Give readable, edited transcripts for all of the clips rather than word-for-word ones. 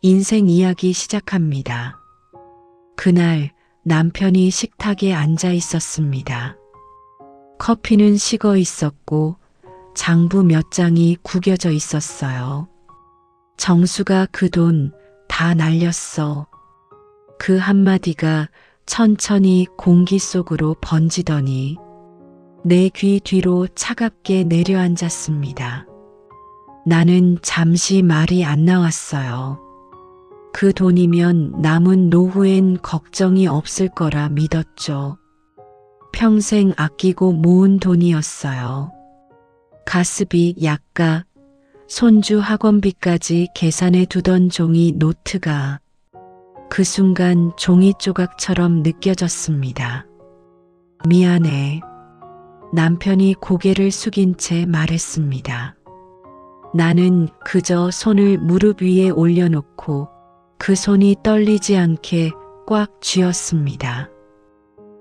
인생 이야기 시작합니다. 그날 남편이 식탁에 앉아 있었습니다. 커피는 식어 있었고 장부 몇 장이 구겨져 있었어요. 정수가 그 돈 다 날렸어. 그 한마디가 천천히 공기 속으로 번지더니 내 귀 뒤로 차갑게 내려앉았습니다. 나는 잠시 말이 안 나왔어요. 그 돈이면 남은 노후엔 걱정이 없을 거라 믿었죠. 평생 아끼고 모은 돈이었어요. 가스비, 약가, 손주 학원비까지 계산해 두던 종이 노트가 그 순간 종이 조각처럼 느껴졌습니다. 미안해. 남편이 고개를 숙인 채 말했습니다. 나는 그저 손을 무릎 위에 올려놓고 그 손이 떨리지 않게 꽉 쥐었습니다.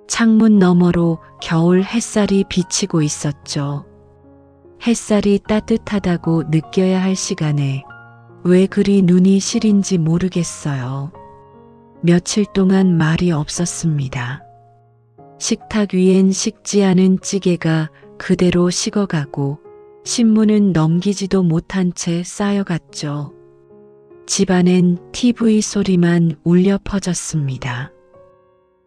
창문 너머로 겨울 햇살이 비치고 있었죠. 햇살이 따뜻하다고 느껴야 할 시간에 왜 그리 눈이 시린지 모르겠어요. 며칠 동안 말이 없었습니다. 식탁 위엔 식지 않은 찌개가 그대로 식어가고 신문은 넘기지도 못한 채 쌓여갔죠. 집안엔 TV 소리만 울려 퍼졌습니다.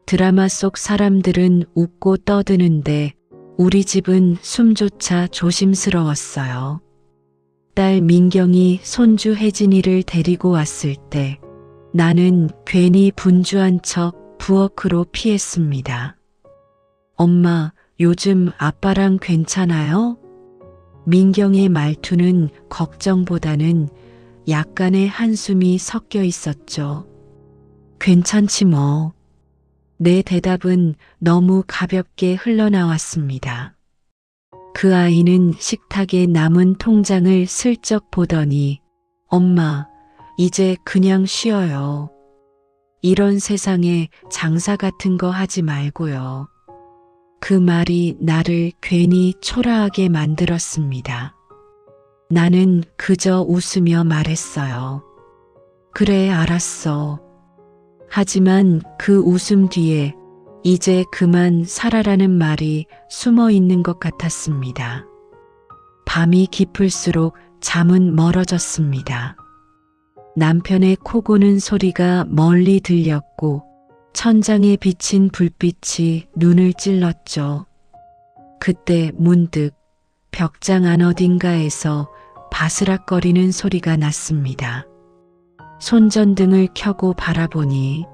드라마 속 사람들은 웃고 떠드는데 우리 집은 숨조차 조심스러웠어요. 딸 민경이 손주 혜진이를 데리고 왔을 때 나는 괜히 분주한 척 부엌으로 피했습니다. 엄마, 요즘 아빠랑 괜찮아요? 민경의 말투는 걱정보다는 약간의 한숨이 섞여 있었죠. 괜찮지 뭐. 내 대답은 너무 가볍게 흘러나왔습니다. 그 아이는 식탁에 남은 통장을 슬쩍 보더니 엄마, 이제 그냥 쉬어요. 이런 세상에 장사 같은 거 하지 말고요. 그 말이 나를 괜히 초라하게 만들었습니다. 나는 그저 웃으며 말했어요. 그래, 알았어. 하지만 그 웃음 뒤에 이제 그만 살아라는 말이 숨어 있는 것 같았습니다. 밤이 깊을수록 잠은 멀어졌습니다. 남편의 코 고는 소리가 멀리 들렸고 천장에 비친 불빛이 눈을 찔렀죠. 그때 문득 벽장 안 어딘가에서 바스락거리는 소리가 났습니다. 손전등을 켜고 바라보니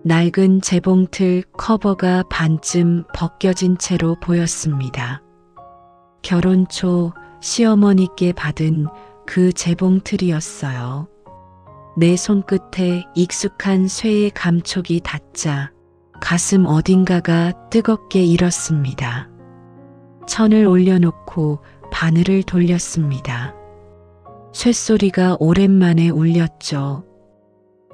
낡은 재봉틀 커버가 반쯤 벗겨진 채로 보였습니다. 결혼 초 시어머니께 받은 그 재봉틀이었어요. 내 손끝에 익숙한 쇠의 감촉이 닿자 가슴 어딘가가 뜨겁게 일었습니다. 천을 올려놓고 바늘을 돌렸습니다. 쇳소리가 오랜만에 울렸죠.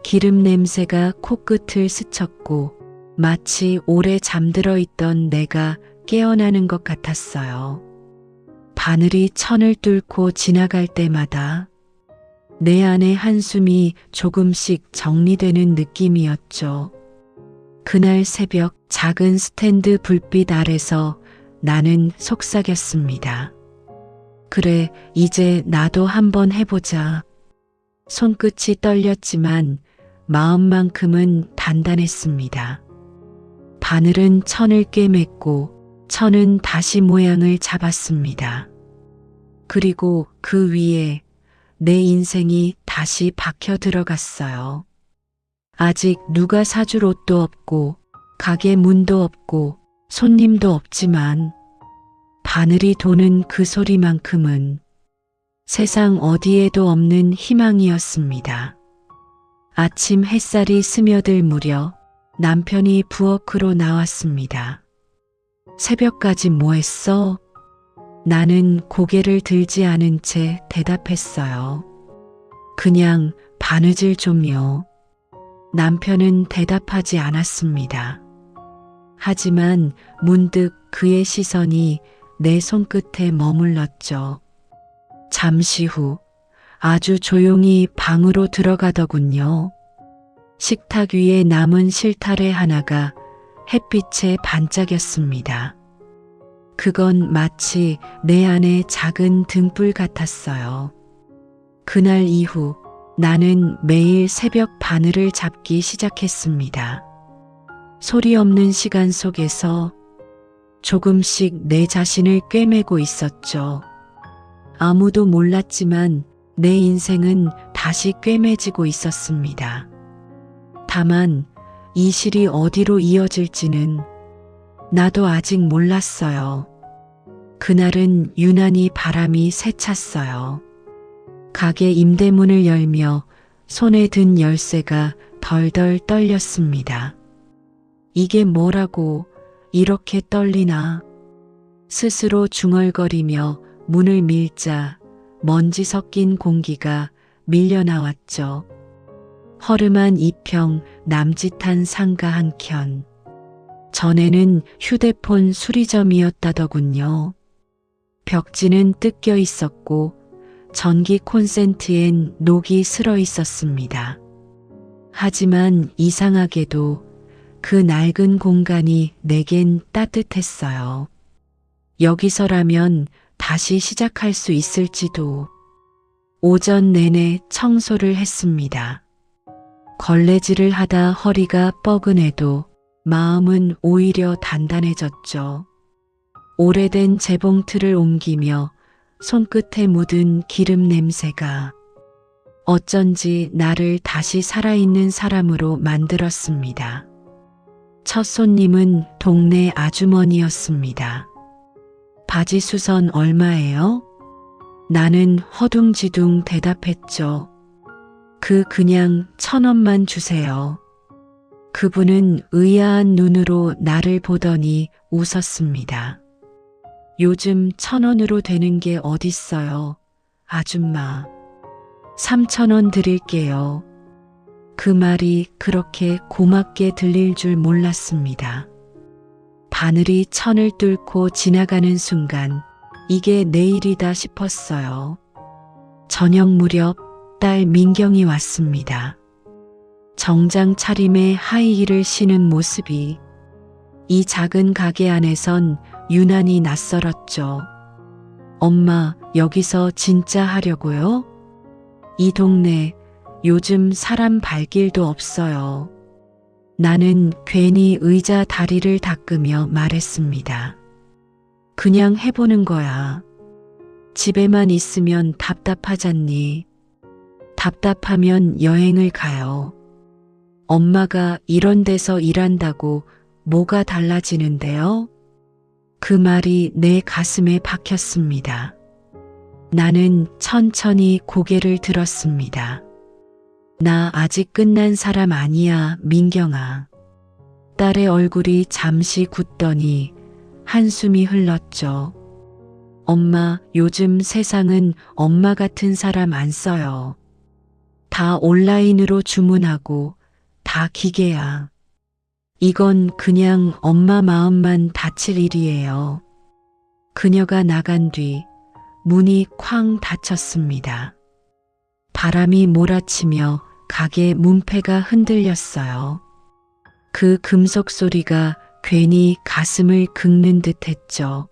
기름 냄새가 코끝을 스쳤고 마치 오래 잠들어 있던 내가 깨어나는 것 같았어요. 바늘이 천을 뚫고 지나갈 때마다 내 안의 한숨이 조금씩 정리되는 느낌이었죠. 그날 새벽 작은 스탠드 불빛 아래서 나는 속삭였습니다. 그래, 이제 나도 한번 해보자. 손끝이 떨렸지만 마음만큼은 단단했습니다. 바늘은 천을 꿰맸고 천은 다시 모양을 잡았습니다. 그리고 그 위에 내 인생이 다시 박혀 들어갔어요. 아직 누가 사줄 옷도 없고 가게 문도 없고 손님도 없지만 바늘이 도는 그 소리만큼은 세상 어디에도 없는 희망이었습니다. 아침 햇살이 스며들 무렵 남편이 부엌으로 나왔습니다. 새벽까지 뭐 했어? 나는 고개를 들지 않은 채 대답했어요. 그냥 바느질 좀요. 남편은 대답하지 않았습니다. 하지만 문득 그의 시선이 내 손끝에 머물렀죠. 잠시 후 아주 조용히 방으로 들어가더군요. 식탁 위에 남은 실타래 하나가 햇빛에 반짝였습니다. 그건 마치 내 안의 작은 등불 같았어요. 그날 이후 나는 매일 새벽 바늘을 잡기 시작했습니다. 소리 없는 시간 속에서 조금씩 내 자신을 꿰매고 있었죠. 아무도 몰랐지만 내 인생은 다시 꿰매지고 있었습니다. 다만 이 실이 어디로 이어질지는 나도 아직 몰랐어요. 그날은 유난히 바람이 세찼어요. 가게 임대문을 열며 손에 든 열쇠가 덜덜 떨렸습니다. 이게 뭐라고 이렇게 떨리나? 스스로 중얼거리며 문을 밀자 먼지 섞인 공기가 밀려나왔죠. 허름한 이평, 남짓한 상가 한 켠. 전에는 휴대폰 수리점이었다더군요. 벽지는 뜯겨 있었고 전기 콘센트엔 녹이 슬어 있었습니다. 하지만 이상하게도 그 낡은 공간이 내겐 따뜻했어요. 여기서라면 다시 시작할 수 있을지도. 오전 내내 청소를 했습니다. 걸레질을 하다 허리가 뻐근해도 마음은 오히려 단단해졌죠. 오래된 재봉틀을 옮기며 손끝에 묻은 기름 냄새가 어쩐지 나를 다시 살아있는 사람으로 만들었습니다. 첫 손님은 동네 아주머니였습니다. 바지 수선 얼마예요? 나는 허둥지둥 대답했죠. 그냥 1,000원만 주세요. 그분은 의아한 눈으로 나를 보더니 웃었습니다. 요즘 1,000원으로 되는 게 어딨어요, 아줌마. 3,000원 드릴게요. 그 말이 그렇게 고맙게 들릴 줄 몰랐습니다. 바늘이 천을 뚫고 지나가는 순간 이게 내일이다 싶었어요. 저녁 무렵 딸 민경이 왔습니다. 정장 차림에 하이힐을 신은 모습이 이 작은 가게 안에선 유난히 낯설었죠. 엄마, 여기서 진짜 하려고요? 이 동네 요즘 사람 발길도 없어요. 나는 괜히 의자 다리를 닦으며 말했습니다. 그냥 해보는 거야. 집에만 있으면 답답하잖니. 답답하면 여행을 가요. 엄마가 이런 데서 일한다고 뭐가 달라지는데요? 그 말이 내 가슴에 박혔습니다. 나는 천천히 고개를 들었습니다. 나 아직 끝난 사람 아니야, 민경아. 딸의 얼굴이 잠시 굳더니 한숨이 흘렀죠. 엄마, 요즘 세상은 엄마 같은 사람 안 써요. 다 온라인으로 주문하고 다 기계야. 이건 그냥 엄마 마음만 다칠 일이에요. 그녀가 나간 뒤 문이 쾅 닫혔습니다. 바람이 몰아치며 가게 문패가 흔들렸어요. 그 금속 소리가 괜히 가슴을 긁는 듯 했죠.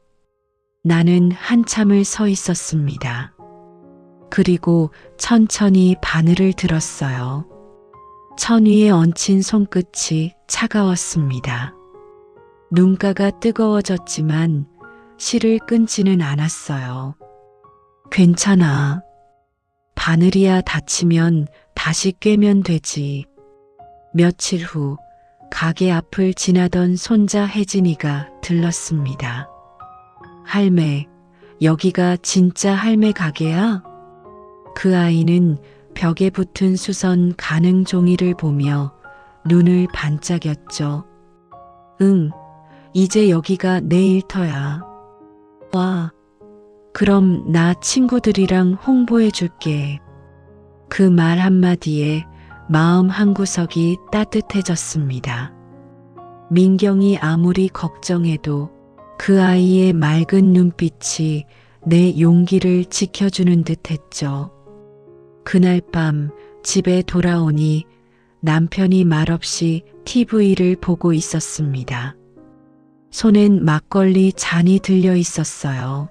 나는 한참을 서 있었습니다. 그리고 천천히 바늘을 들었어요. 천 위에 얹힌 손끝이 차가웠습니다. 눈가가 뜨거워졌지만 실을 끊지는 않았어요. 괜찮아. 바늘이야 다치면 다시 꿰면 되지. 며칠 후 가게 앞을 지나던 손자 혜진이가 들렀습니다. 할매, 여기가 진짜 할매 가게야? 그 아이는 벽에 붙은 수선 가능 종이를 보며 눈을 반짝였죠. 응, 이제 여기가 내 일터야. 와, 그럼 나 친구들이랑 홍보해 줄게. 그 말 한마디에 마음 한구석이 따뜻해졌습니다. 민경이 아무리 걱정해도 그 아이의 맑은 눈빛이 내 용기를 지켜주는 듯 했죠. 그날 밤 집에 돌아오니 남편이 말없이 TV를 보고 있었습니다. 손엔 막걸리 잔이 들려 있었어요.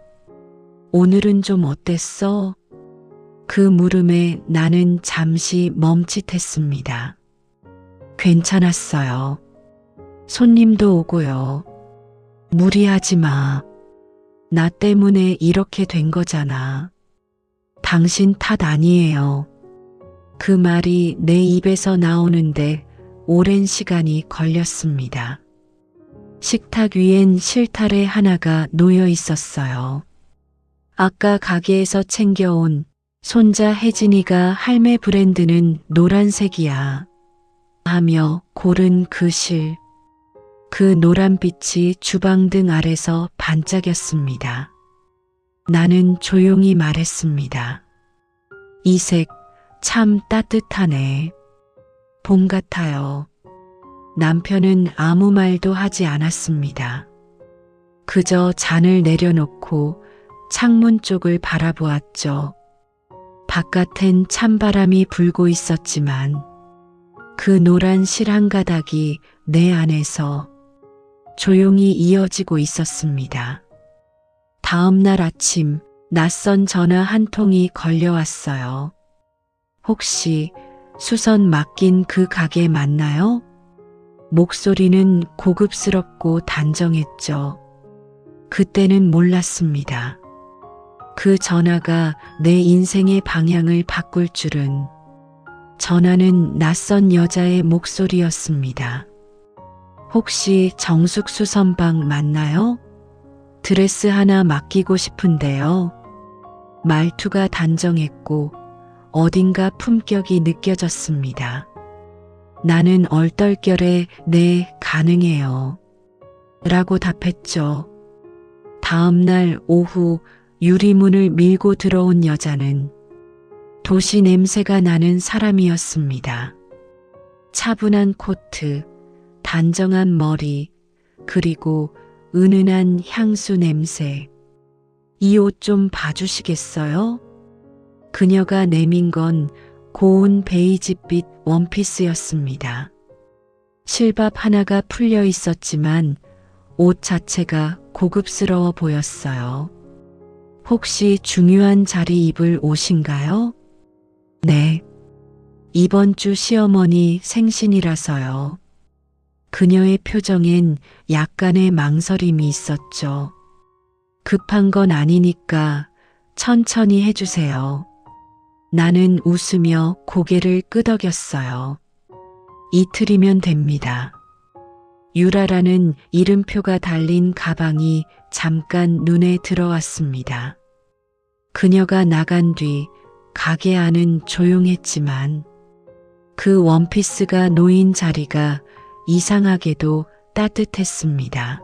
오늘은 좀 어땠어? 그 물음에 나는 잠시 멈칫했습니다. 괜찮았어요. 손님도 오고요. 무리하지 마. 나 때문에 이렇게 된 거잖아. 당신 탓 아니에요. 그 말이 내 입에서 나오는데 오랜 시간이 걸렸습니다. 식탁 위엔 실타래 하나가 놓여 있었어요. 아까 가게에서 챙겨온 손자 혜진이가 할매 브랜드는 노란색이야 하며 고른 그 실. 그 노란빛이 주방등 아래서 반짝였습니다. 나는 조용히 말했습니다. 이 색 참 따뜻하네. 봄 같아요. 남편은 아무 말도 하지 않았습니다. 그저 잔을 내려놓고 창문 쪽을 바라보았죠. 바깥엔 찬바람이 불고 있었지만 그 노란 실 한 가닥이 내 안에서 조용히 이어지고 있었습니다. 다음 날 아침 낯선 전화 한 통이 걸려왔어요. 혹시 수선 맡긴 그 가게 맞나요? 목소리는 고급스럽고 단정했죠. 그때는 몰랐습니다. 그 전화가 내 인생의 방향을 바꿀 줄은. 전화는 낯선 여자의 목소리였습니다. 혹시 정숙 수선방 맞나요? 드레스 하나 맡기고 싶은데요. 말투가 단정했고 어딘가 품격이 느껴졌습니다. 나는 얼떨결에 네, 가능해요. 라고 답했죠. 다음 날 오후 유리문을 밀고 들어온 여자는 도시 냄새가 나는 사람이었습니다. 차분한 코트, 단정한 머리, 그리고 은은한 향수 냄새. 이 옷 좀 봐주시겠어요? 그녀가 내민 건 고운 베이지빛 원피스였습니다. 실밥 하나가 풀려 있었지만 옷 자체가 고급스러워 보였어요. 혹시 중요한 자리 입을 옷인가요? 네. 이번 주 시어머니 생신이라서요. 그녀의 표정엔 약간의 망설임이 있었죠. 급한 건 아니니까 천천히 해주세요. 나는 웃으며 고개를 끄덕였어요. 이틀이면 됩니다. 유라라는 이름표가 달린 가방이 잠깐 눈에 들어왔습니다. 그녀가 나간 뒤 가게 안은 조용했지만 그 원피스가 놓인 자리가 이상하게도 따뜻했습니다.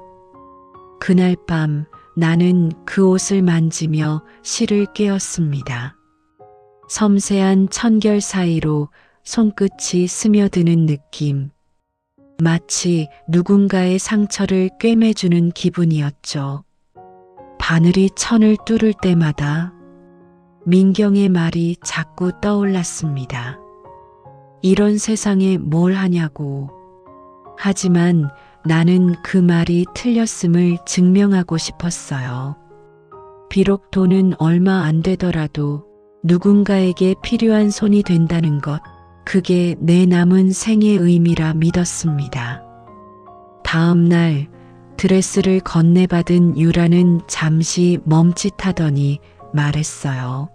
그날 밤 나는 그 옷을 만지며 실을 꿰었습니다. 섬세한 천결 사이로 손끝이 스며드는 느낌. 마치 누군가의 상처를 꿰매주는 기분이었죠. 바늘이 천을 뚫을 때마다 민경의 말이 자꾸 떠올랐습니다. 이런 세상에 뭘 하냐고. 하지만 나는 그 말이 틀렸음을 증명하고 싶었어요. 비록 돈은 얼마 안 되더라도 누군가에게 필요한 손이 된다는 것, 그게 내 남은 생의 의미라 믿었습니다. 다음 날 드레스를 건네받은 유라는 잠시 멈칫하더니 말했어요.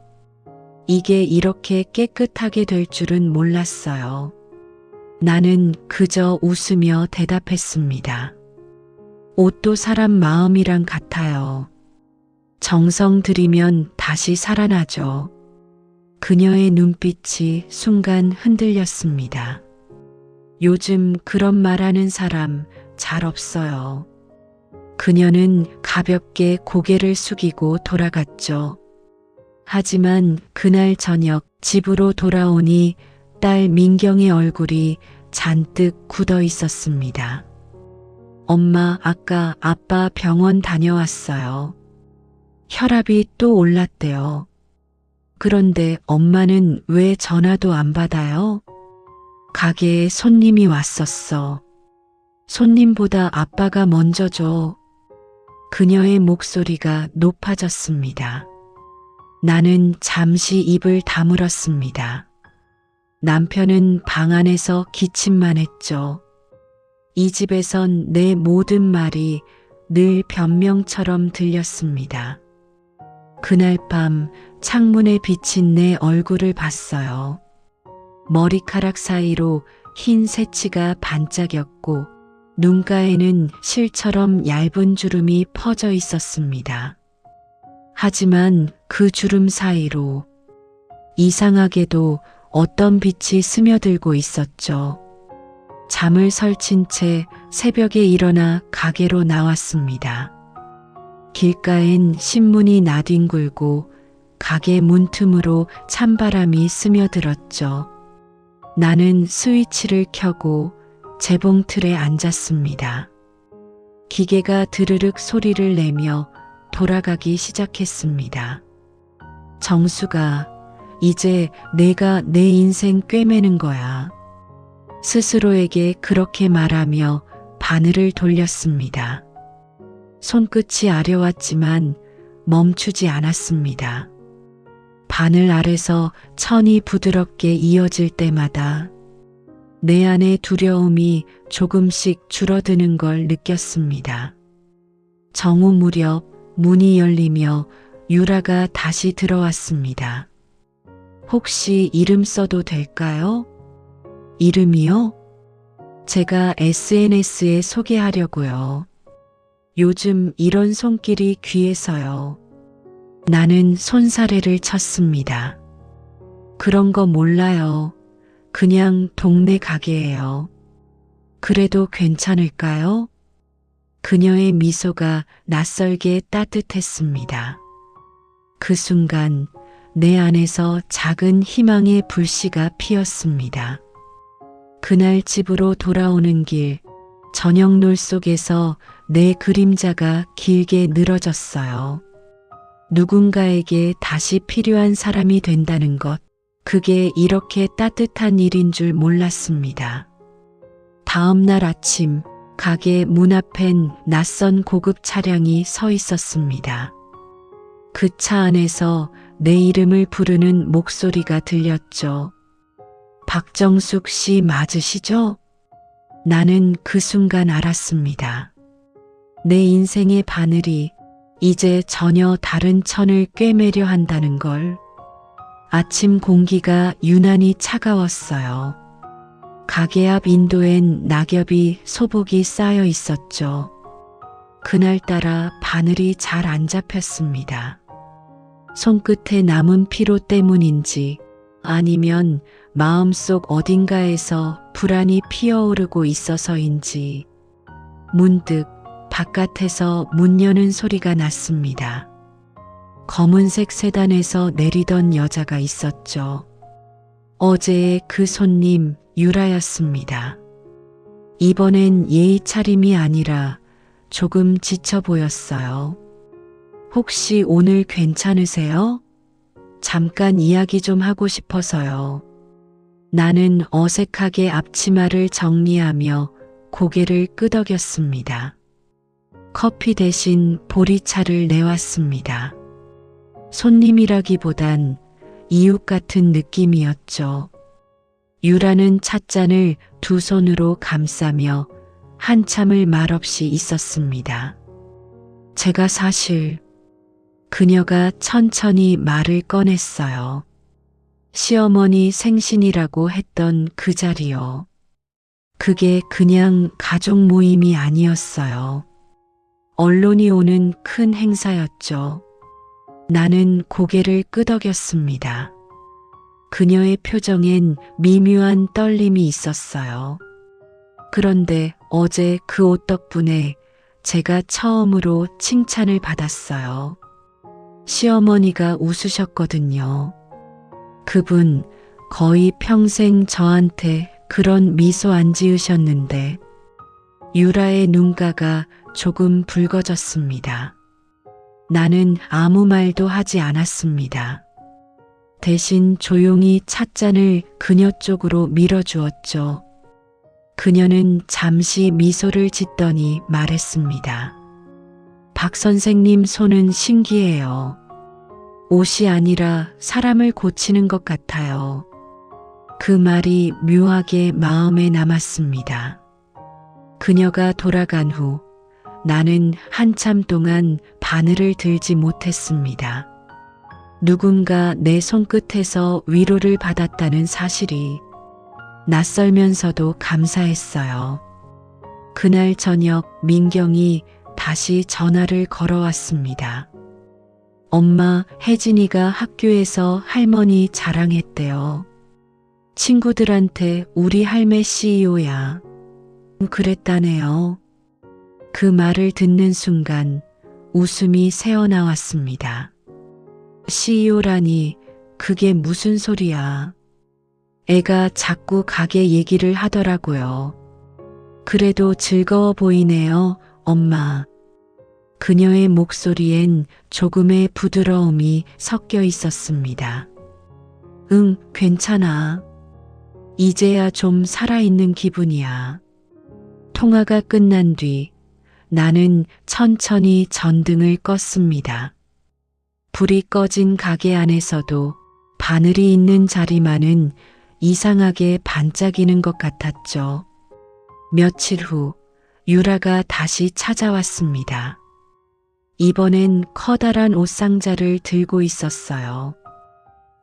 이게 이렇게 깨끗하게 될 줄은 몰랐어요. 나는 그저 웃으며 대답했습니다. 옷도 사람 마음이랑 같아요. 정성 들이면 다시 살아나죠. 그녀의 눈빛이 순간 흔들렸습니다. 요즘 그런 말하는 사람 잘 없어요. 그녀는 가볍게 고개를 숙이고 돌아갔죠. 하지만 그날 저녁 집으로 돌아오니 딸 민경의 얼굴이 잔뜩 굳어 있었습니다. 엄마, 아까 아빠 병원 다녀왔어요. 혈압이 또 올랐대요. 그런데 엄마는 왜 전화도 안 받아요? 가게에 손님이 왔었어. 손님보다 아빠가 먼저 줘. 그녀의 목소리가 높아졌습니다. 나는 잠시 입을 다물었습니다. 남편은 방 안에서 기침만 했죠. 이 집에선 내 모든 말이 늘 변명처럼 들렸습니다. 그날 밤 창문에 비친 내 얼굴을 봤어요. 머리카락 사이로 흰 새치가 반짝였고 눈가에는 실처럼 얇은 주름이 퍼져 있었습니다. 하지만 그 주름 사이로 이상하게도 어떤 빛이 스며들고 있었죠. 잠을 설친 채 새벽에 일어나 가게로 나왔습니다. 길가엔 신문이 나뒹굴고 가게 문틈으로 찬바람이 스며들었죠. 나는 스위치를 켜고 재봉틀에 앉았습니다. 기계가 드르륵 소리를 내며 돌아가기 시작했습니다. 정수가, 이제 내가 내 인생 꿰매는 거야. 스스로에게 그렇게 말하며 바늘을 돌렸습니다. 손끝이 아려왔지만 멈추지 않았습니다. 바늘 아래서 천이 부드럽게 이어질 때마다 내 안의 두려움이 조금씩 줄어드는 걸 느꼈습니다. 정오 무렵 문이 열리며 유라가 다시 들어왔습니다. 혹시 이름 써도 될까요? 이름이요? 제가 SNS에 소개하려고요. 요즘 이런 손길이 귀해서요. 나는 손사래를 쳤습니다. 그런 거 몰라요. 그냥 동네 가게예요. 그래도 괜찮을까요? 그녀의 미소가 낯설게 따뜻했습니다. 그 순간 내 안에서 작은 희망의 불씨가 피었습니다. 그날 집으로 돌아오는 길, 저녁놀 속에서 내 그림자가 길게 늘어졌어요. 누군가에게 다시 필요한 사람이 된다는 것, 그게 이렇게 따뜻한 일인 줄 몰랐습니다. 다음 날 아침, 가게 문 앞엔 낯선 고급 차량이 서 있었습니다. 그 차 안에서 내 이름을 부르는 목소리가 들렸죠. 박정숙 씨 맞으시죠? 나는 그 순간 알았습니다. 내 인생의 바늘이 이제 전혀 다른 천을 꿰매려 한다는 걸. 아침 공기가 유난히 차가웠어요. 가게 앞 인도엔 낙엽이 소복이 쌓여 있었죠. 그날따라 바늘이 잘 안 잡혔습니다. 손끝에 남은 피로 때문인지 아니면 마음속 어딘가에서 불안이 피어오르고 있어서인지 문득 바깥에서 문 여는 소리가 났습니다. 검은색 세단에서 내리던 여자가 있었죠. 어제의 그 손님 유라였습니다. 이번엔 예의 차림이 아니라 조금 지쳐 보였어요. 혹시 오늘 괜찮으세요? 잠깐 이야기 좀 하고 싶어서요. 나는 어색하게 앞치마를 정리하며 고개를 끄덕였습니다. 커피 대신 보리차를 내왔습니다. 손님이라기보단 이웃 같은 느낌이었죠. 유라는 찻잔을 두 손으로 감싸며 한참을 말없이 있었습니다. 제가 사실 그녀가 천천히 말을 꺼냈어요. 시어머니 생신이라고 했던 그 자리요. 그게 그냥 가족 모임이 아니었어요. 언론이 오는 큰 행사였죠. 나는 고개를 끄덕였습니다. 그녀의 표정엔 미묘한 떨림이 있었어요. 그런데 어제 그 옷 덕분에 제가 처음으로 칭찬을 받았어요. 시어머니가 웃으셨거든요. 그분 거의 평생 저한테 그런 미소 안 지으셨는데 유라의 눈가가 조금 붉어졌습니다. 나는 아무 말도 하지 않았습니다. 대신 조용히 찻잔을 그녀 쪽으로 밀어주었죠. 그녀는 잠시 미소를 짓더니 말했습니다. 박 선생님 손은 신기해요. 옷이 아니라 사람을 고치는 것 같아요. 그 말이 묘하게 마음에 남았습니다. 그녀가 돌아간 후 나는 한참 동안 바늘을 들지 못했습니다. 누군가 내 손끝에서 위로를 받았다는 사실이 낯설면서도 감사했어요. 그날 저녁 민경이 다시 전화를 걸어왔습니다. 엄마, 혜진이가 학교에서 할머니 자랑했대요. 친구들한테 우리 할매 CEO야. 그랬다네요. 그 말을 듣는 순간 웃음이 새어나왔습니다. CEO라니 그게 무슨 소리야. 애가 자꾸 가게 얘기를 하더라고요. 그래도 즐거워 보이네요, 엄마. 그녀의 목소리엔 조금의 부드러움이 섞여 있었습니다. 응, 괜찮아. 이제야 좀 살아있는 기분이야. 통화가 끝난 뒤 나는 천천히 전등을 껐습니다. 불이 꺼진 가게 안에서도 바늘이 있는 자리만은 이상하게 반짝이는 것 같았죠. 며칠 후 유라가 다시 찾아왔습니다. 이번엔 커다란 옷상자를 들고 있었어요.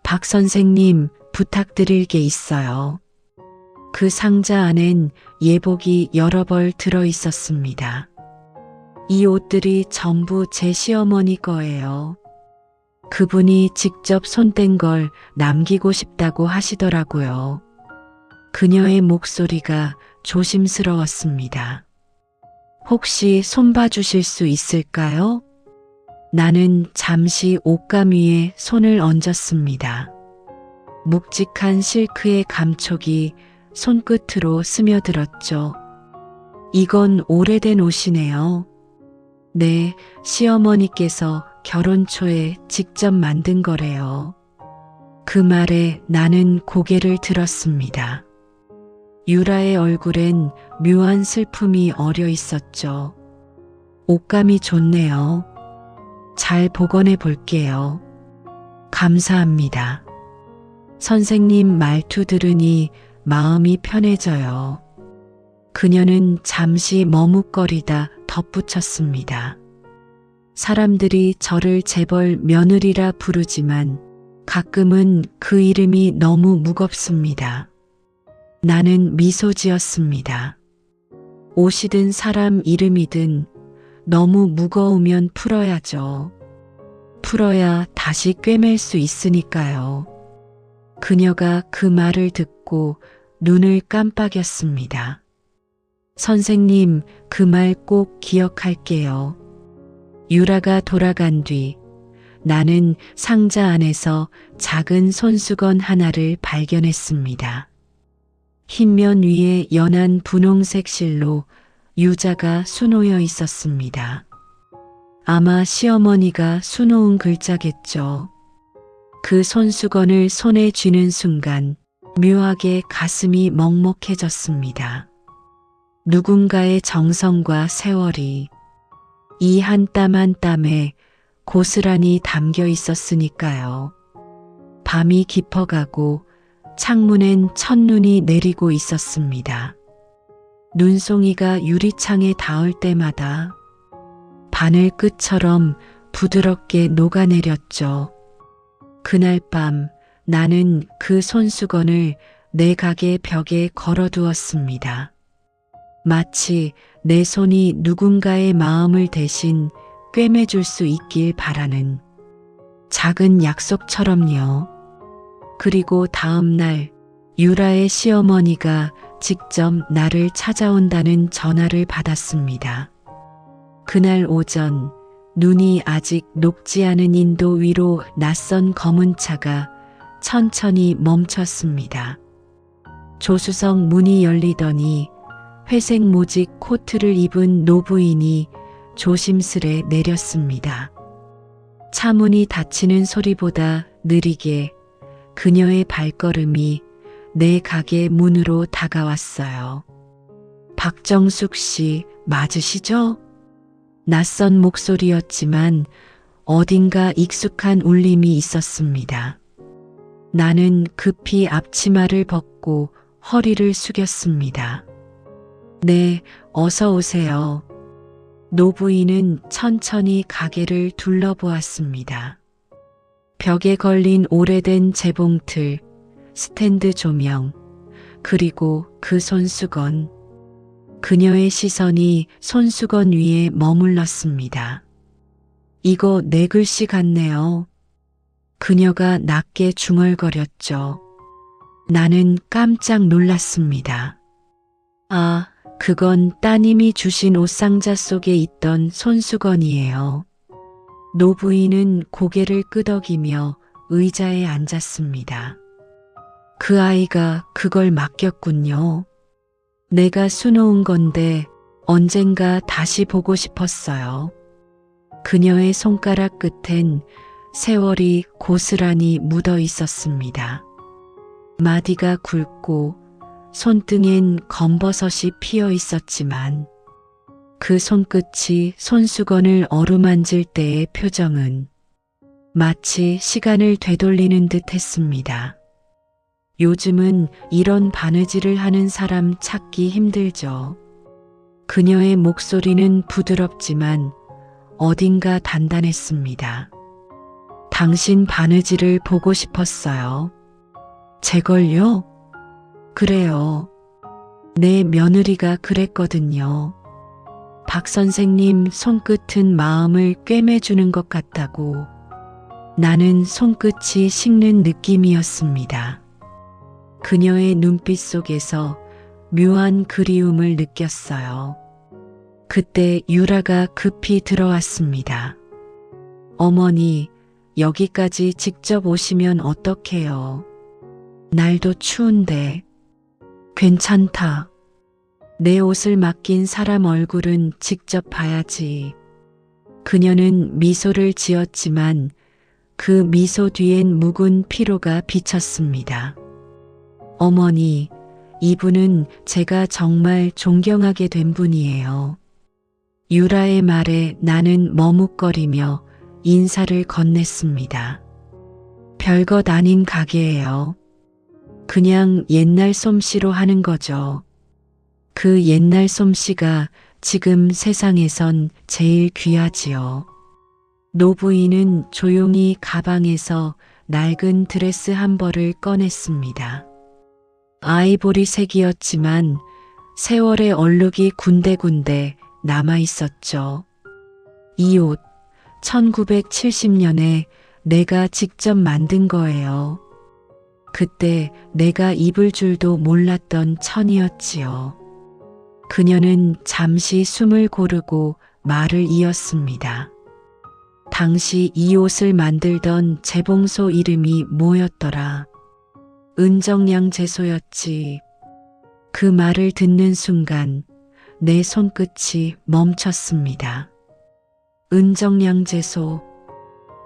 박 선생님, 부탁드릴 게 있어요. 그 상자 안엔 예복이 여러 벌 들어 있었습니다. 이 옷들이 전부 제 시어머니 거예요. 그분이 직접 손댄 걸 남기고 싶다고 하시더라고요. 그녀의 목소리가 조심스러웠습니다. 혹시 손봐 주실 수 있을까요? 나는 잠시 옷감 위에 손을 얹었습니다. 묵직한 실크의 감촉이 손끝으로 스며들었죠. 이건 오래된 옷이네요. 네, 시어머니께서 결혼 초에 직접 만든 거래요. 그 말에 나는 고개를 들었습니다. 유라의 얼굴엔 묘한 슬픔이 어려 있었죠. 옷감이 좋네요. 잘 복원해 볼게요. 감사합니다. 선생님 말투 들으니 마음이 편해져요. 그녀는 잠시 머뭇거리다 덧붙였습니다. 사람들이 저를 재벌 며느리라 부르지만 가끔은 그 이름이 너무 무겁습니다. 나는 미소 지었습니다. 옷이든 사람 이름이든 너무 무거우면 풀어야죠. 풀어야 다시 꿰맬 수 있으니까요. 그녀가 그 말을 듣고 눈을 깜빡였습니다. 선생님, 그 말 꼭 기억할게요. 유라가 돌아간 뒤 나는 상자 안에서 작은 손수건 하나를 발견했습니다. 흰면 위에 연한 분홍색 실로 유자가 수놓여 있었습니다. 아마 시어머니가 수놓은 글자겠죠. 그 손수건을 손에 쥐는 순간 묘하게 가슴이 먹먹해졌습니다. 누군가의 정성과 세월이 이 한 땀 한 땀에 고스란히 담겨 있었으니까요. 밤이 깊어가고 창문엔 첫눈이 내리고 있었습니다. 눈송이가 유리창에 닿을 때마다 바늘 끝처럼 부드럽게 녹아내렸죠. 그날 밤 나는 그 손수건을 내 가게 벽에 걸어두었습니다. 마치 내 손이 누군가의 마음을 대신 꿰매줄 수 있길 바라는 작은 약속처럼요. 그리고 다음 날 유라의 시어머니가 직접 나를 찾아온다는 전화를 받았습니다. 그날 오전 눈이 아직 녹지 않은 인도 위로 낯선 검은 차가 천천히 멈췄습니다. 조수석 문이 열리더니 회색 모직 코트를 입은 노부인이 조심스레 내렸습니다. 차 문이 닫히는 소리보다 느리게 그녀의 발걸음이 내 가게 문으로 다가왔어요. 박정숙 씨 맞으시죠? 낯선 목소리였지만 어딘가 익숙한 울림이 있었습니다. 나는 급히 앞치마를 벗고 허리를 숙였습니다. 네, 어서 오세요. 노부인은 천천히 가게를 둘러보았습니다. 벽에 걸린 오래된 재봉틀, 스탠드 조명, 그리고 그 손수건. 그녀의 시선이 손수건 위에 머물렀습니다. 이거 내 글씨 같네요. 그녀가 낮게 중얼거렸죠. 나는 깜짝 놀랐습니다. 아, 그건 따님이 주신 옷상자 속에 있던 손수건이에요. 노부인은 고개를 끄덕이며 의자에 앉았습니다. 그 아이가 그걸 맡겼군요. 내가 수놓은 건데 언젠가 다시 보고 싶었어요. 그녀의 손가락 끝엔 세월이 고스란히 묻어 있었습니다. 마디가 굵고 손등엔 검버섯이 피어 있었지만 그 손끝이 손수건을 어루만질 때의 표정은 마치 시간을 되돌리는 듯 했습니다. 요즘은 이런 바느질을 하는 사람 찾기 힘들죠. 그녀의 목소리는 부드럽지만 어딘가 단단했습니다. 당신 바느질을 보고 싶었어요. 제걸요? 그래요. 내 며느리가 그랬거든요. 박 선생님 손끝은 마음을 꿰매주는 것 같다고. 나는 손끝이 식는 느낌이었습니다. 그녀의 눈빛 속에서 묘한 그리움을 느꼈어요. 그때 유라가 급히 들어왔습니다. 어머니, 여기까지 직접 오시면 어떡해요? 날도 추운데. 괜찮다. 내 옷을 맡긴 사람 얼굴은 직접 봐야지. 그녀는 미소를 지었지만 그 미소 뒤엔 묵은 피로가 비쳤습니다. 어머니, 이분은 제가 정말 존경하게 된 분이에요. 유라의 말에 나는 머뭇거리며 인사를 건넸습니다. 별것 아닌 가게예요. 그냥 옛날 솜씨로 하는 거죠. 그 옛날 솜씨가 지금 세상에선 제일 귀하지요. 노부인은 조용히 가방에서 낡은 드레스 한 벌을 꺼냈습니다. 아이보리색이었지만 세월의 얼룩이 군데군데 남아 있었죠. 이 옷 1970년에 내가 직접 만든 거예요. 그때 내가 입을 줄도 몰랐던 천이었지요. 그녀는 잠시 숨을 고르고 말을 이었습니다. 당시 이 옷을 만들던 재봉소 이름이 뭐였더라? 은정양재소였지. 그 말을 듣는 순간 내 손끝이 멈췄습니다. 은정양재소.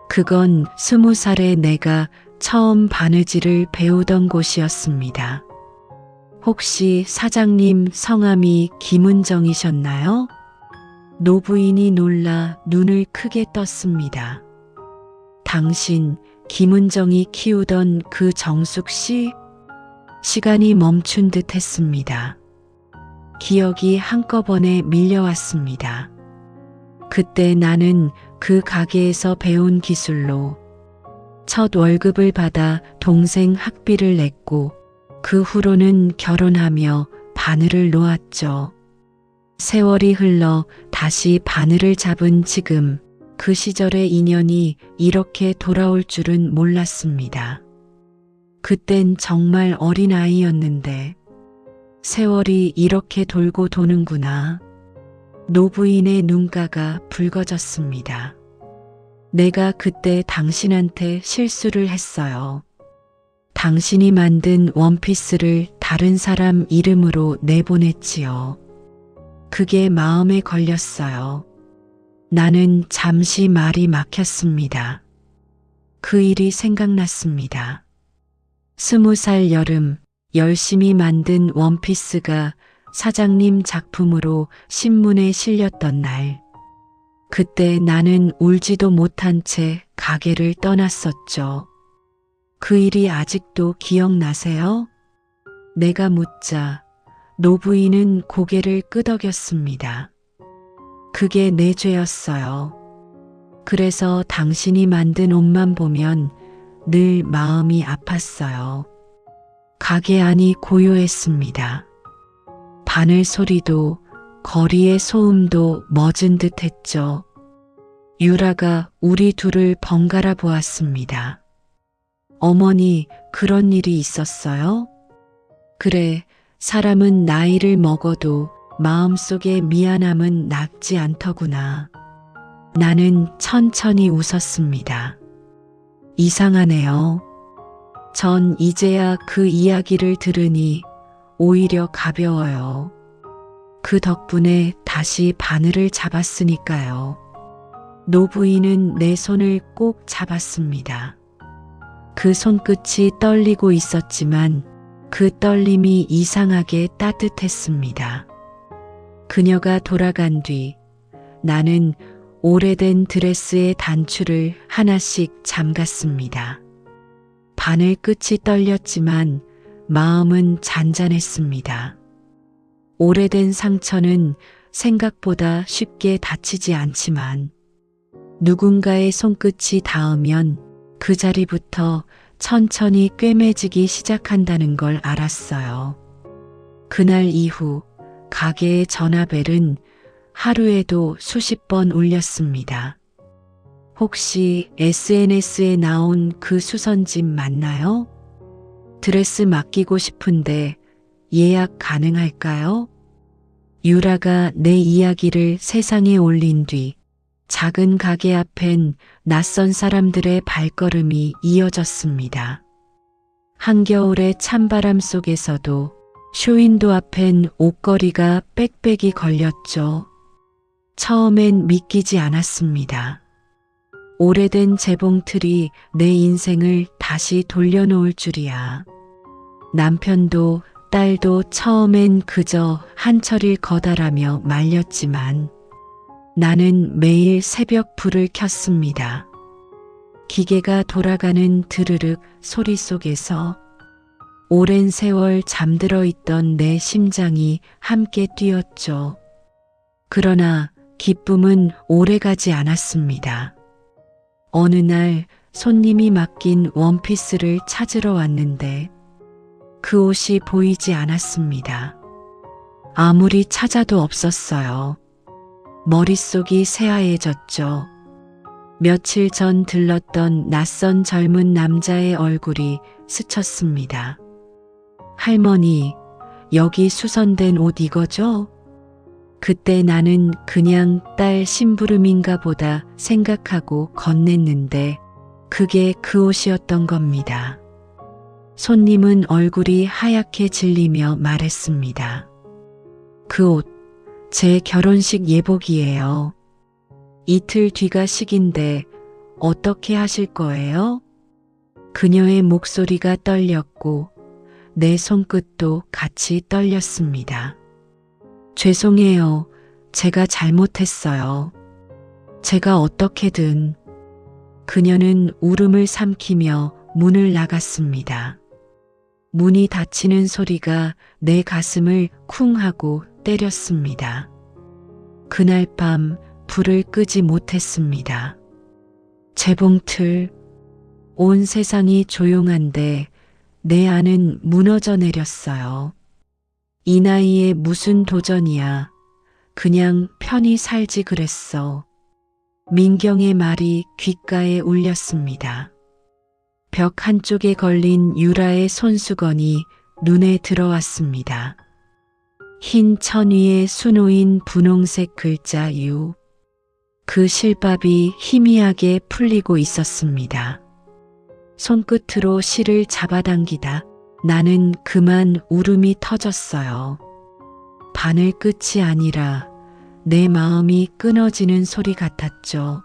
그건 20살에 내가 처음 바느질을 배우던 곳이었습니다. 혹시 사장님 성함이 김은정이셨나요? 노부인이 놀라 눈을 크게 떴습니다. 당신 김은정이 키우던 그 정숙 씨? 시간이 멈춘 듯 했습니다. 기억이 한꺼번에 밀려왔습니다. 그때 나는 그 가게에서 배운 기술로 첫 월급을 받아 동생 학비를 냈고 그 후로는 결혼하며 바늘을 놓았죠. 세월이 흘러 다시 바늘을 잡은 지금 그 시절의 인연이 이렇게 돌아올 줄은 몰랐습니다. 그땐 정말 어린아이였는데 세월이 이렇게 돌고 도는구나. 노부인의 눈가가 붉어졌습니다. 내가 그때 당신한테 실수를 했어요. 당신이 만든 원피스를 다른 사람 이름으로 내보냈지요. 그게 마음에 걸렸어요. 나는 잠시 말이 막혔습니다. 그 일이 생각났습니다. 20살 여름 열심히 만든 원피스가 사장님 작품으로 신문에 실렸던 날. 그때 나는 울지도 못한 채 가게를 떠났었죠. 그 일이 아직도 기억나세요? 내가 묻자 노부인은 고개를 끄덕였습니다. 그게 내 죄였어요. 그래서 당신이 만든 옷만 보면 늘 마음이 아팠어요. 가게 안이 고요했습니다. 바늘 소리도 거리의 소음도 멎은 듯 했죠. 유라가 우리 둘을 번갈아 보았습니다. 어머니, 그런 일이 있었어요? 그래, 사람은 나이를 먹어도 마음속에 미안함은 낫지 않더구나. 나는 천천히 웃었습니다. 이상하네요. 전 이제야 그 이야기를 들으니 오히려 가벼워요. 그 덕분에 다시 바늘을 잡았으니까요. 노부인은 내 손을 꼭 잡았습니다. 그 손끝이 떨리고 있었지만 그 떨림이 이상하게 따뜻했습니다. 그녀가 돌아간 뒤 나는 오래된 드레스의 단추를 하나씩 잠갔습니다. 바늘 끝이 떨렸지만 마음은 잔잔했습니다. 오래된 상처는 생각보다 쉽게 다치지 않지만 누군가의 손끝이 닿으면 그 자리부터 천천히 꿰매지기 시작한다는 걸 알았어요. 그날 이후 가게의 전화벨은 하루에도 수십 번 울렸습니다. 혹시 SNS에 나온 그 수선집 맞나요? 드레스 맡기고 싶은데 예약 가능할까요? 유라가 내 이야기를 세상에 올린 뒤 작은 가게 앞엔 낯선 사람들의 발걸음이 이어졌습니다. 한겨울의 찬바람 속에서도 쇼윈도 앞엔 옷걸이가 빽빽이 걸렸죠. 처음엔 믿기지 않았습니다. 오래된 재봉틀이 내 인생을 다시 돌려놓을 줄이야. 남편도 딸도 처음엔 그저 한철일 거다라며 말렸지만 나는 매일 새벽 불을 켰습니다. 기계가 돌아가는 드르륵 소리 속에서 오랜 세월 잠들어 있던 내 심장이 함께 뛰었죠. 그러나 기쁨은 오래가지 않았습니다. 어느 날 손님이 맡긴 원피스를 찾으러 왔는데 그 옷이 보이지 않았습니다. 아무리 찾아도 없었어요. 머릿속이 새하얘졌죠. 며칠 전 들렀던 낯선 젊은 남자의 얼굴이 스쳤습니다. 할머니, 여기 수선된 옷 이거죠? 그때 나는 그냥 딸 심부름인가 보다 생각하고 건넸는데 그게 그 옷이었던 겁니다. 손님은 얼굴이 하얗게 질리며 말했습니다. 그 옷, 제 결혼식 예복이에요. 이틀 뒤가 식인데 어떻게 하실 거예요? 그녀의 목소리가 떨렸고 내 손끝도 같이 떨렸습니다. 죄송해요. 제가 잘못했어요. 제가 어떻게든. 그녀는 울음을 삼키며 문을 나갔습니다. 문이 닫히는 소리가 내 가슴을 쿵 하고 때렸습니다. 그날 밤 불을 끄지 못했습니다. 재봉틀, 온 세상이 조용한데 내 안은 무너져 내렸어요. 이 나이에 무슨 도전이야. 그냥 편히 살지 그랬어. 민경의 말이 귓가에 울렸습니다. 벽 한쪽에 걸린 유라의 손수건이 눈에 들어왔습니다. 흰 천 위에 수놓인 분홍색 글자 유. 그 실밥이 희미하게 풀리고 있었습니다. 손끝으로 실을 잡아당기다 나는 그만 울음이 터졌어요. 바늘 끝이 아니라 내 마음이 끊어지는 소리 같았죠.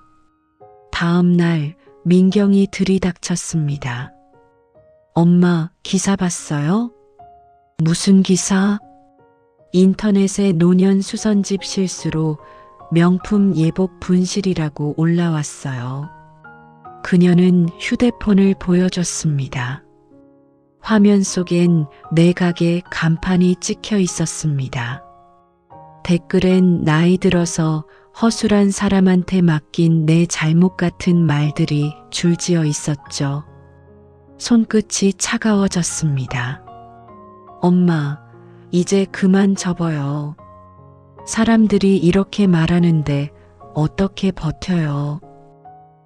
다음 날 민경이 들이닥쳤습니다. 엄마, 기사 봤어요? 무슨 기사? 인터넷에 노년 수선집 실수로 명품 예복 분실이라고 올라왔어요. 그녀는 휴대폰을 보여줬습니다. 화면 속엔 내 가게 간판이 찍혀 있었습니다. 댓글엔 나이 들어서 허술한 사람한테 맡긴 내 잘못 같은 말들이 줄지어 있었죠. 손끝이 차가워졌습니다. 엄마, 이제 그만 접어요. 사람들이 이렇게 말하는데 어떻게 버텨요?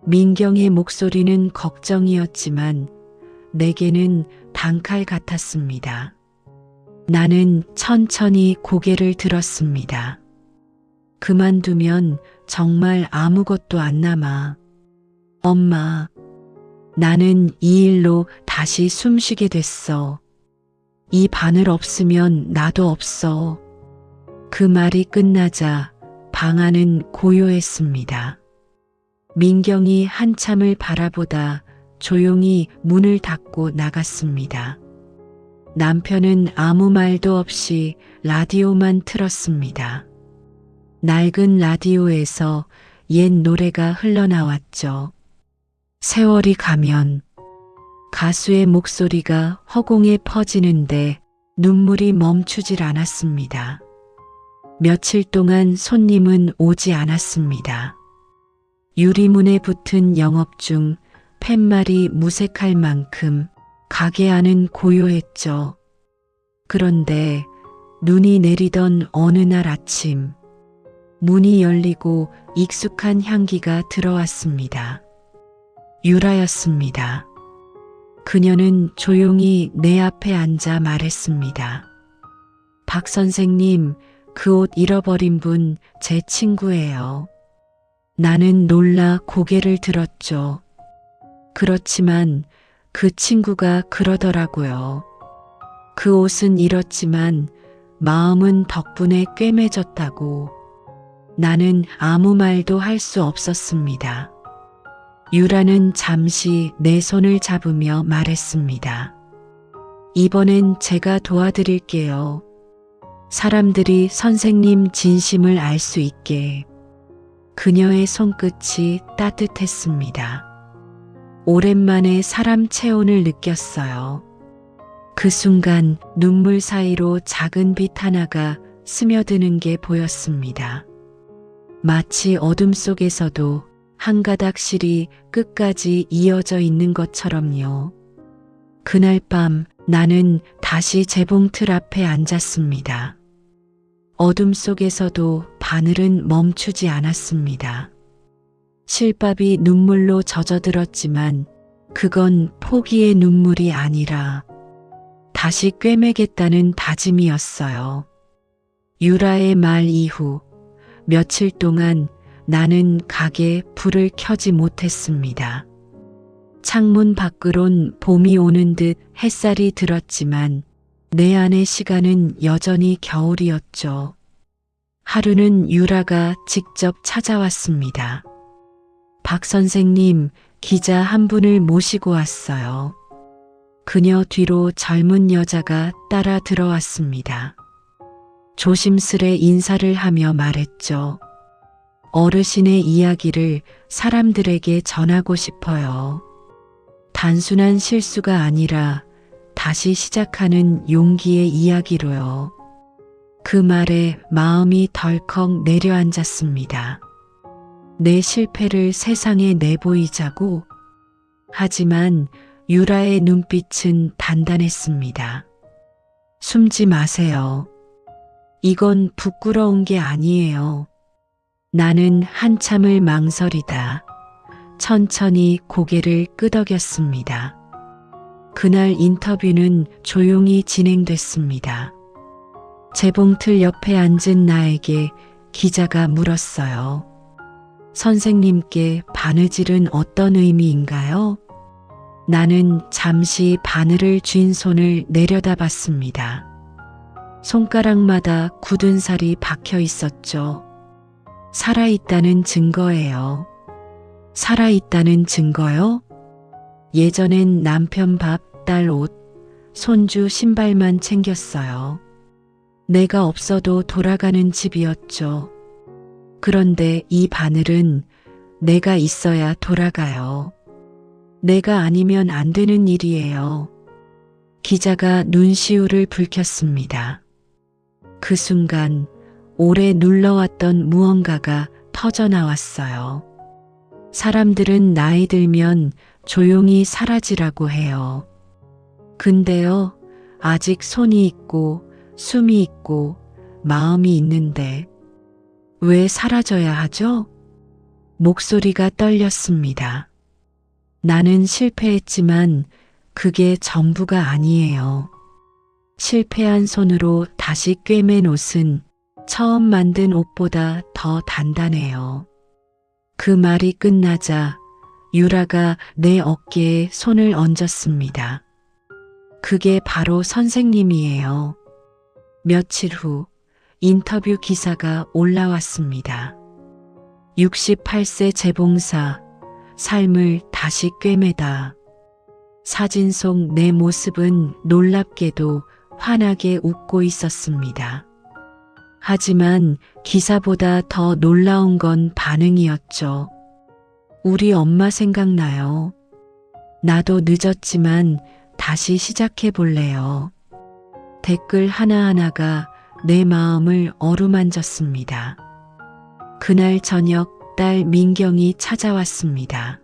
민경의 목소리는 걱정이었지만 내게는 단칼 같았습니다. 나는 천천히 고개를 들었습니다. 그만두면 정말 아무것도 안 남아. 엄마, 나는 이 일로 다시 숨쉬게 됐어. 이 바늘 없으면 나도 없어. 그 말이 끝나자 방 안은 고요했습니다. 민경이 한참을 바라보다 조용히 문을 닫고 나갔습니다. 남편은 아무 말도 없이 라디오만 틀었습니다. 낡은 라디오에서 옛 노래가 흘러나왔죠. 세월이 가면. 가수의 목소리가 허공에 퍼지는데 눈물이 멈추질 않았습니다. 며칠 동안 손님은 오지 않았습니다. 유리문에 붙은 영업 중 팻말이 무색할 만큼 가게 안은 고요했죠. 그런데 눈이 내리던 어느 날 아침, 문이 열리고 익숙한 향기가 들어왔습니다. 유라였습니다. 그녀는 조용히 내 앞에 앉아 말했습니다. 박 선생님, 그 옷 잃어버린 분 제 친구예요. 나는 놀라 고개를 들었죠. 그렇지만 그 친구가 그러더라고요. 그 옷은 잃었지만 마음은 덕분에 꿰매졌다고. 나는 아무 말도 할 수 없었습니다. 유라는 잠시 내 손을 잡으며 말했습니다. 이번엔 제가 도와드릴게요. 사람들이 선생님 진심을 알 수 있게. 그녀의 손끝이 따뜻했습니다. 오랜만에 사람 체온을 느꼈어요. 그 순간 눈물 사이로 작은 빛 하나가 스며드는 게 보였습니다. 마치 어둠 속에서도 한 가닥 실이 끝까지 이어져 있는 것처럼요. 그날 밤 나는 다시 재봉틀 앞에 앉았습니다. 어둠 속에서도 바늘은 멈추지 않았습니다. 실밥이 눈물로 젖어들었지만 그건 포기의 눈물이 아니라 다시 꿰매겠다는 다짐이었어요. 유라의 말 이후 며칠 동안 나는 가게에 불을 켜지 못했습니다. 창문 밖으론 봄이 오는 듯 햇살이 들었지만 내 안의 시간은 여전히 겨울이었죠. 하루는 유라가 직접 찾아왔습니다. 박 선생님, 기자 한 분을 모시고 왔어요. 그녀 뒤로 젊은 여자가 따라 들어왔습니다. 조심스레 인사를 하며 말했죠. 어르신의 이야기를 사람들에게 전하고 싶어요. 단순한 실수가 아니라 다시 시작하는 용기의 이야기로요. 그 말에 마음이 덜컥 내려앉았습니다. 내 실패를 세상에 내보이자고. 하지만 유라의 눈빛은 단단했습니다. 숨지 마세요. 이건 부끄러운 게 아니에요. 나는 한참을 망설이다 천천히 고개를 끄덕였습니다. 그날 인터뷰는 조용히 진행됐습니다. 재봉틀 옆에 앉은 나에게 기자가 물었어요. 선생님께 바느질은 어떤 의미인가요? 나는 잠시 바늘을 쥔 손을 내려다봤습니다. 손가락마다 굳은 살이 박혀 있었죠. 살아있다는 증거예요. 살아있다는 증거요? 예전엔 남편 밥, 딸 옷, 손주 신발만 챙겼어요. 내가 없어도 돌아가는 집이었죠. 그런데 이 바늘은 내가 있어야 돌아가요. 내가 아니면 안 되는 일이에요. 기자가 눈시울을 붉혔습니다. 그 순간 오래 눌러왔던 무언가가 터져나왔어요. 사람들은 나이 들면 조용히 사라지라고 해요. 근데요, 아직 손이 있고 숨이 있고 마음이 있는데 왜 사라져야 하죠? 목소리가 떨렸습니다. 나는 실패했지만 그게 전부가 아니에요. 실패한 손으로 다시 꿰맨 옷은 처음 만든 옷보다 더 단단해요. 그 말이 끝나자 유라가 내 어깨에 손을 얹었습니다. 그게 바로 선생님이에요. 며칠 후 인터뷰 기사가 올라왔습니다. 68세 재봉사, 삶을 다시 꿰매다. 사진 속 내 모습은 놀랍게도 환하게 웃고 있었습니다. 하지만 기사보다 더 놀라운 건 반응이었죠. 우리 엄마 생각나요. 나도 늦었지만 다시 시작해 볼래요. 댓글 하나하나가 내 마음을 어루만졌습니다. 그날 저녁 딸 민경이 찾아왔습니다.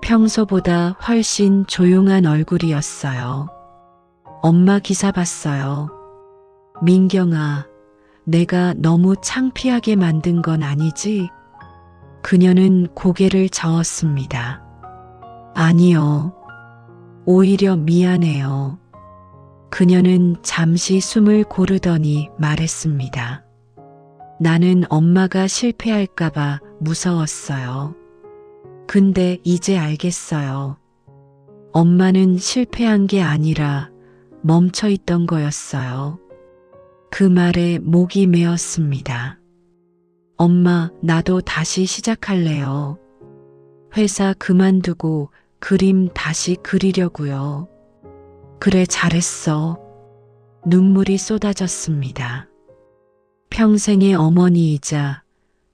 평소보다 훨씬 조용한 얼굴이었어요. 엄마 기사 봤어요. 민경아, 내가 너무 창피하게 만든 건 아니지? 그녀는 고개를 저었습니다. 아니요. 오히려 미안해요. 그녀는 잠시 숨을 고르더니 말했습니다. 나는 엄마가 실패할까봐 무서웠어요. 근데 이제 알겠어요. 엄마는 실패한 게 아니라 멈춰 있던 거였어요. 그 말에 목이 메었습니다. 엄마, 나도 다시 시작할래요. 회사 그만두고 그림 다시 그리려고요. 그래, 잘했어. 눈물이 쏟아졌습니다. 평생의 어머니이자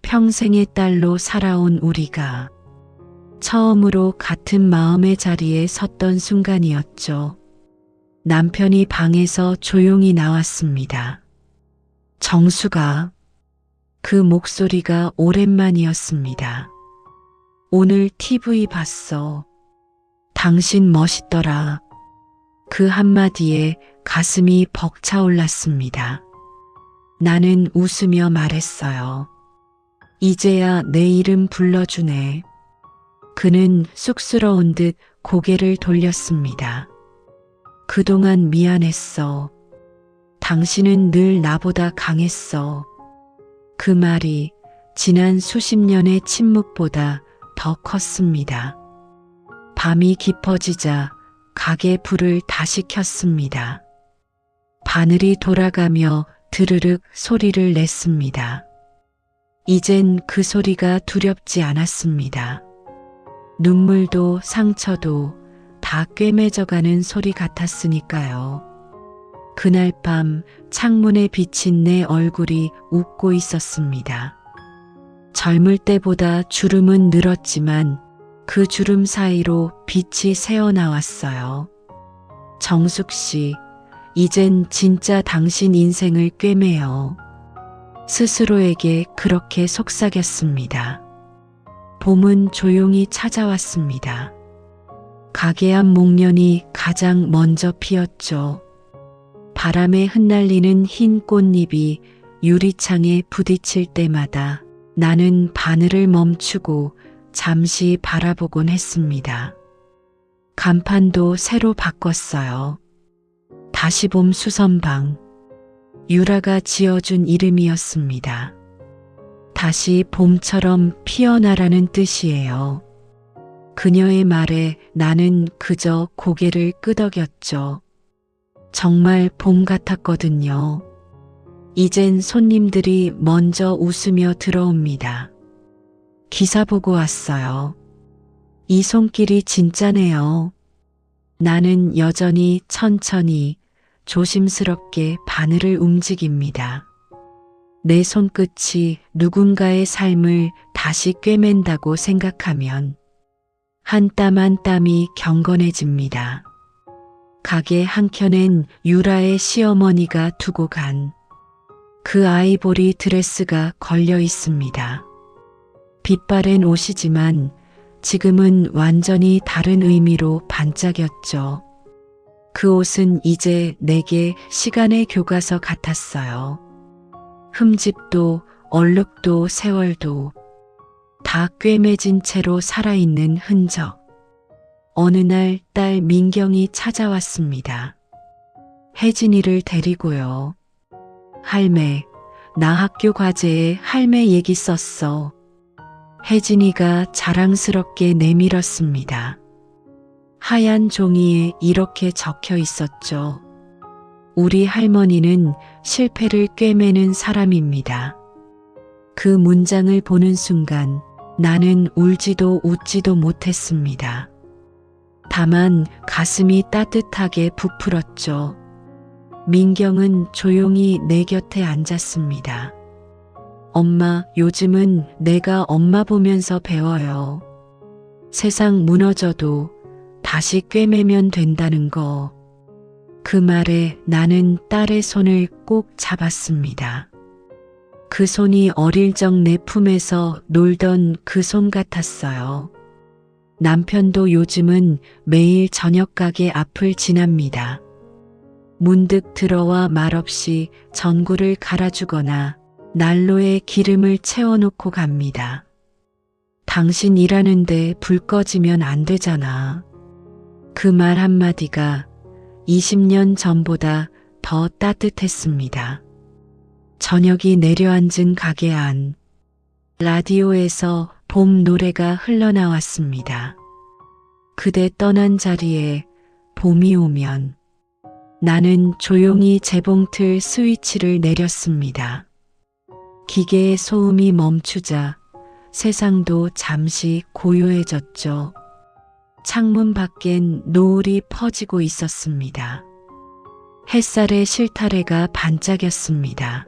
평생의 딸로 살아온 우리가 처음으로 같은 마음의 자리에 섰던 순간이었죠. 남편이 방에서 조용히 나왔습니다. 정수가. 그 목소리가 오랜만이었습니다. 오늘 TV 봤어. 당신 멋있더라. 그 한마디에 가슴이 벅차올랐습니다. 나는 웃으며 말했어요. 이제야 내 이름 불러주네. 그는 쑥스러운 듯 고개를 돌렸습니다. 그동안 미안했어. 당신은 늘 나보다 강했어. 그 말이 지난 수십 년의 침묵보다 더 컸습니다. 밤이 깊어지자 가게 불을 다시 켰습니다. 바늘이 돌아가며 드르륵 소리를 냈습니다. 이젠 그 소리가 두렵지 않았습니다. 눈물도 상처도 다 꿰매져가는 소리 같았으니까요. 그날 밤 창문에 비친 내 얼굴이 웃고 있었습니다. 젊을 때보다 주름은 늘었지만 그 주름 사이로 빛이 새어나왔어요. 정숙 씨, 이젠 진짜 당신 인생을 꿰매요. 스스로에게 그렇게 속삭였습니다. 봄은 조용히 찾아왔습니다. 가게 앞 목련이 가장 먼저 피었죠. 바람에 흩날리는 흰 꽃잎이 유리창에 부딪힐 때마다 나는 바늘을 멈추고 잠시 바라보곤 했습니다. 간판도 새로 바꿨어요. 다시 봄 수선방. 유라가 지어준 이름이었습니다. 다시 봄처럼 피어나라는 뜻이에요. 그녀의 말에 나는 그저 고개를 끄덕였죠. 정말 봄 같았거든요. 이젠 손님들이 먼저 웃으며 들어옵니다. 기사 보고 왔어요. 이 손길이 진짜네요. 나는 여전히 천천히 조심스럽게 바늘을 움직입니다. 내 손끝이 누군가의 삶을 다시 꿰맨다고 생각하면 한 땀 한 땀이 경건해집니다. 가게 한켠엔 유라의 시어머니가 두고 간 그 아이보리 드레스가 걸려 있습니다. 빛바랜 옷이지만 지금은 완전히 다른 의미로 반짝였죠. 그 옷은 이제 내게 시간의 교과서 같았어요. 흠집도 얼룩도 세월도 다 꿰매진 채로 살아있는 흔적. 어느 날 딸 민경이 찾아왔습니다. 혜진이를 데리고요. 할매, 나 학교 과제에 할매 얘기 썼어. 혜진이가 자랑스럽게 내밀었습니다. 하얀 종이에 이렇게 적혀 있었죠. 우리 할머니는 실패를 꿰매는 사람입니다. 그 문장을 보는 순간 나는 울지도 웃지도 못했습니다. 다만 가슴이 따뜻하게 부풀었죠. 민경은 조용히 내 곁에 앉았습니다. 엄마, 요즘은 내가 엄마 보면서 배워요. 세상 무너져도 다시 꿰매면 된다는 거. 그 말에 나는 딸의 손을 꼭 잡았습니다. 그 손이 어릴 적 내 품에서 놀던 그 손 같았어요. 남편도 요즘은 매일 저녁 가게 앞을 지납니다. 문득 들어와 말없이 전구를 갈아주거나 난로에 기름을 채워놓고 갑니다. 당신 일하는데 불 꺼지면 안 되잖아. 그 말 한마디가 20년 전보다 더 따뜻했습니다. 저녁이 내려앉은 가게 안, 라디오에서 봄 노래가 흘러나왔습니다. 그대 떠난 자리에 봄이 오면 나는 조용히 재봉틀 스위치를 내렸습니다. 기계의 소음이 멈추자 세상도 잠시 고요해졌죠. 창문 밖엔 노을이 퍼지고 있었습니다. 햇살의 실타래가 반짝였습니다.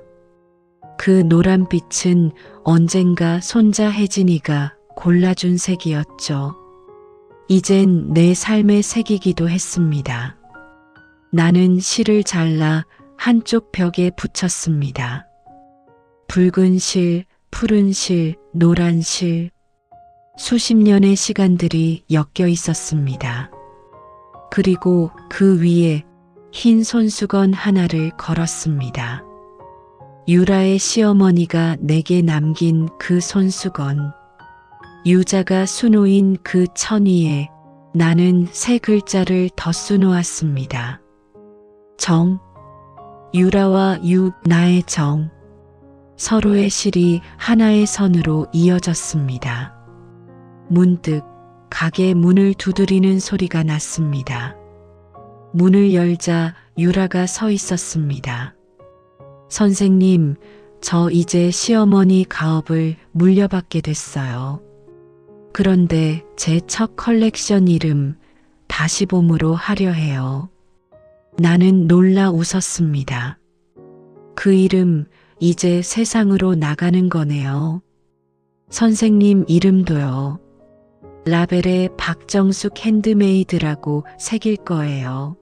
그 노란빛은 언젠가 손자 혜진이가 골라준 색이었죠. 이젠 내 삶의 색이기도 했습니다. 나는 실을 잘라 한쪽 벽에 붙였습니다. 붉은 실, 푸른 실, 노란 실. 수십 년의 시간들이 엮여 있었습니다. 그리고 그 위에 흰 손수건 하나를 걸었습니다. 유라의 시어머니가 내게 남긴 그 손수건. 유자가 수놓인 그 천 위에 나는 세 글자를 덧수 놓았습니다. 정. 유라와 나의 정. 서로의 실이 하나의 선으로 이어졌습니다. 문득 가게 문을 두드리는 소리가 났습니다. 문을 열자 유라가 서 있었습니다. 선생님, 저 이제 시어머니 가업을 물려받게 됐어요. 그런데 제 첫 컬렉션 이름 다시 봄으로 하려 해요. 나는 놀라 웃었습니다. 그 이름 이제 세상으로 나가는 거네요. 선생님 이름도요. 라벨에 박정숙 핸드메이드라고 새길 거예요.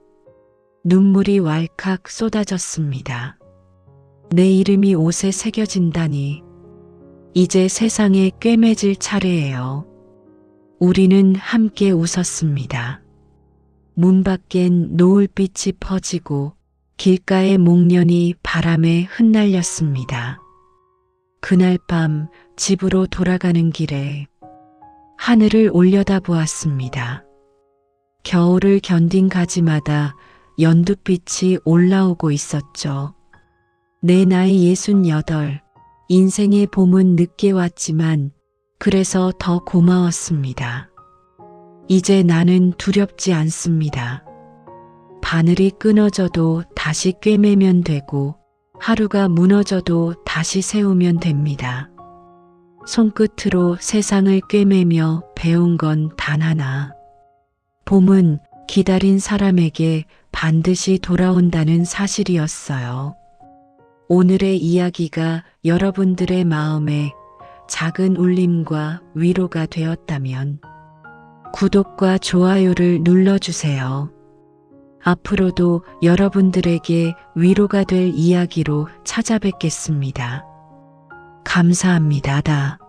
눈물이 왈칵 쏟아졌습니다. 내 이름이 옷에 새겨진다니. 이제 세상에 꿰매질 차례예요. 우리는 함께 웃었습니다. 문 밖엔 노을빛이 퍼지고 길가의 목련이 바람에 흩날렸습니다. 그날 밤 집으로 돌아가는 길에 하늘을 올려다보았습니다. 겨울을 견딘 가지마다 연두빛이 올라오고 있었죠. 내 나이 68, 인생의 봄은 늦게 왔지만 그래서 더 고마웠습니다. 이제 나는 두렵지 않습니다. 바늘이 끊어져도 다시 꿰매면 되고 하루가 무너져도 다시 세우면 됩니다. 손끝으로 세상을 꿰매며 배운 건 단 하나. 봄은 기다린 사람에게 반드시 돌아온다는 사실이었어요. 오늘의 이야기가 여러분들의 마음에 작은 울림과 위로가 되었다면 구독과 좋아요를 눌러주세요. 앞으로도 여러분들에게 위로가 될 이야기로 찾아뵙겠습니다. 감사합니다.